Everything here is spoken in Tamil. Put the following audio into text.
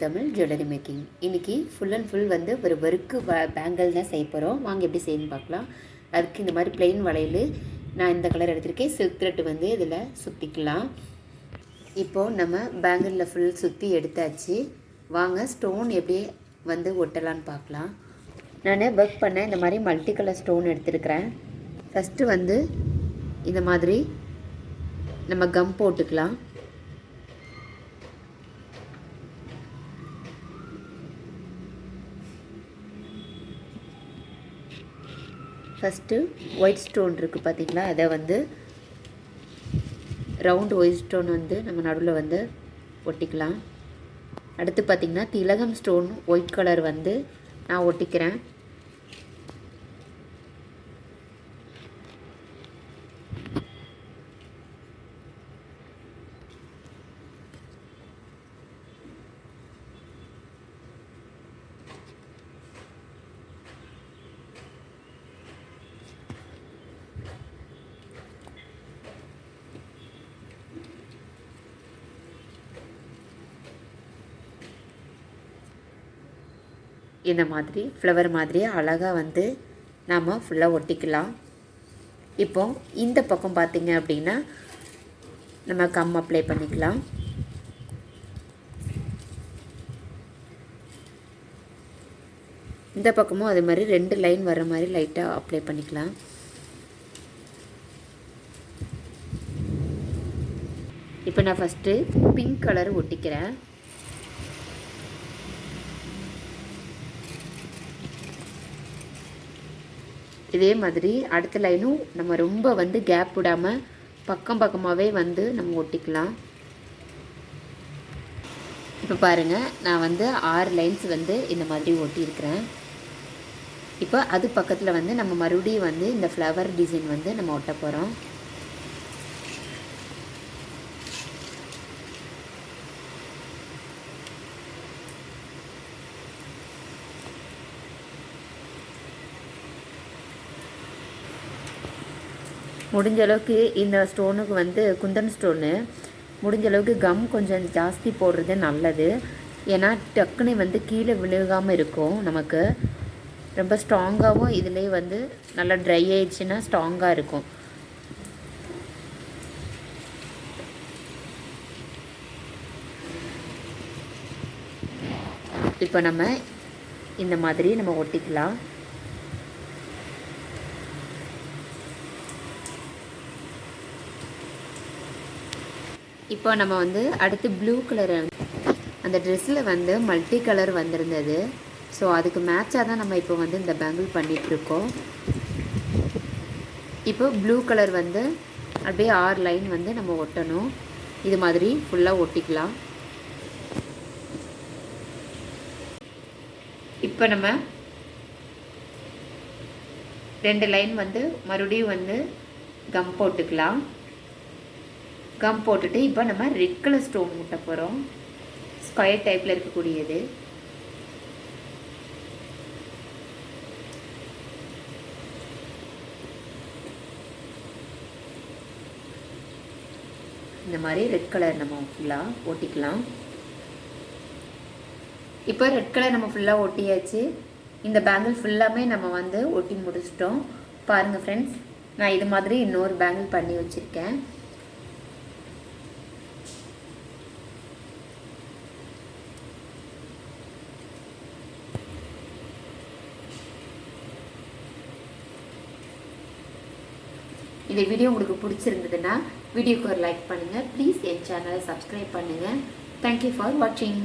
Tamil jewellery making. இன்றைக்கி ஃபுல் அண்ட் ஃபுல் வந்து ஒரு ஒர்க்கு பேங்கிள் தான் செய்ய போகிறோம். வாங்க எப்படி செய்யணும்னு பார்க்கலாம். அதுக்கு இந்த மாதிரி பிளெயின் வளையல் நான் இந்த கலர் எடுத்திருக்கேன். சில்க் த்ரெட் வந்து இதில் சுற்றிக்கலாம். இப்போது நம்ம பேங்கிளில் ஃபுல் சுற்றி எடுத்தாச்சு. வாங்க ஸ்டோன் எப்படி வந்து ஒட்டலான்னு பார்க்கலாம். நான் ஒர்க் பண்ண இந்த மாதிரி மல்டி கலர் ஸ்டோன் எடுத்துருக்கிறேன். ஃபஸ்ட்டு வந்து இந்த மாதிரி நம்ம கம் போட்டுக்கலாம். ஃபஸ்ட்டு ஒயிட் ஸ்டோன் இருக்குது பார்த்திங்களா, அதை வந்து ரவுண்டு ஒயிட் ஸ்டோன் வந்து நம்ம நடுவில் வந்து ஒட்டிக்கலாம். அடுத்து பார்த்திங்கன்னா திலகம் ஸ்டோன் ஒயிட் கலர் வந்து நான் ஒட்டிக்கிறேன். இந்த மாதிரி ஃப்ளவர் மாதிரி அழகாக வந்து நாம் ஃபுல்லாக ஒட்டிக்கலாம். இப்போது இந்த பக்கம் பார்த்திங்க அப்படின்னா நம்ம கம் அப்ளை பண்ணிக்கலாம். இந்த பக்கமும் அது மாதிரி 2 லைன் வர மாதிரி லைட்டாக அப்ளை பண்ணிக்கலாம். இப்போ நான் ஃபஸ்ட்டு பிங்க் கலர் ஒட்டிக்கிறேன். இதே மாதிரி அடுத்த லைனும் நம்ம ரொம்ப வந்து கேப் விடாமல் பக்கம் பக்கமாகவே வந்து நம்ம ஒட்டிக்கலாம். இப்போ பாருங்கள், நான் வந்து 6 லைன்ஸ் வந்து இந்த மாதிரி ஒட்டியிருக்கிறேன். இப்போ அது பக்கத்தில் வந்து நம்ம மறுபடியும் வந்து இந்த ஃப்ளவர் டிசைன் வந்து நம்ம ஒட்ட போகிறோம். முடிஞ்ச அளவுக்கு இந்த ஸ்டோனுக்கு வந்து குந்தன் ஸ்டோனு முடிஞ்ச அளவுக்கு கம் கொஞ்சம் ஜாஸ்தி போடுறது நல்லது. ஏன்னா டக்குன்னு வந்து கீழே விழுகாமல் இருக்கும். நமக்கு ரொம்ப ஸ்ட்ராங்காகவும் இதிலே வந்து நல்லா ட்ரை ஆயிடுச்சுன்னா ஸ்ட்ராங்காக இருக்கும். இப்போ நம்ம இந்த மாதிரி நம்ம ஒட்டிக்கலாம். இப்போ நம்ம வந்து அடுத்து ப்ளூ கலர் அந்த ட்ரெஸ்ஸில் வந்து மல்டி கலர் வந்திருந்தது. ஸோ அதுக்கு மேட்சாக தான் நம்ம இப்போ வந்து இந்த பேங்கிள் பண்ணிகிட்ருக்கோம். இப்போ ப்ளூ கலர் வந்து அப்படியே 6 லைன் வந்து நம்ம ஒட்டணும். இது மாதிரி ஃபுல்லாக ஒட்டிக்கலாம். இப்போ நம்ம 2 லைன் வந்து மறுபடியும் வந்து கம் போட்டுக்கலாம். கம் போட்டுட்டு இப்போ நம்ம ரெட் கலர் ஸ்டோன் ஒட்ட போகிறோம். ஸ்கொயர் டைப்பில் இருக்கக்கூடியது. இந்த மாதிரி ரெட் கலர் நம்ம ஃபுல்லாக ஒட்டிக்கலாம். இப்போ ரெட் கலர் நம்ம ஃபுல்லாக ஒட்டியாச்சு. இந்த பேங்கிள் ஃபுல்லாமே நம்ம வந்து ஒட்டி முடிச்சிட்டோம். பாருங்கள் ஃப்ரெண்ட்ஸ், நான் இது மாதிரி இன்னொரு பேங்கிள் பண்ணி வச்சுருக்கேன். இந்த வீடியோ உங்களுக்கு பிடிச்சிருந்ததுன்னா வீடியோக்கு ஒரு லைக் பண்ணுங்கள். ப்ளீஸ் என் சேனலை சப்ஸ்கிரைப் பண்ணுங்கள். தேங்க்யூ ஃபார் வாட்சிங்.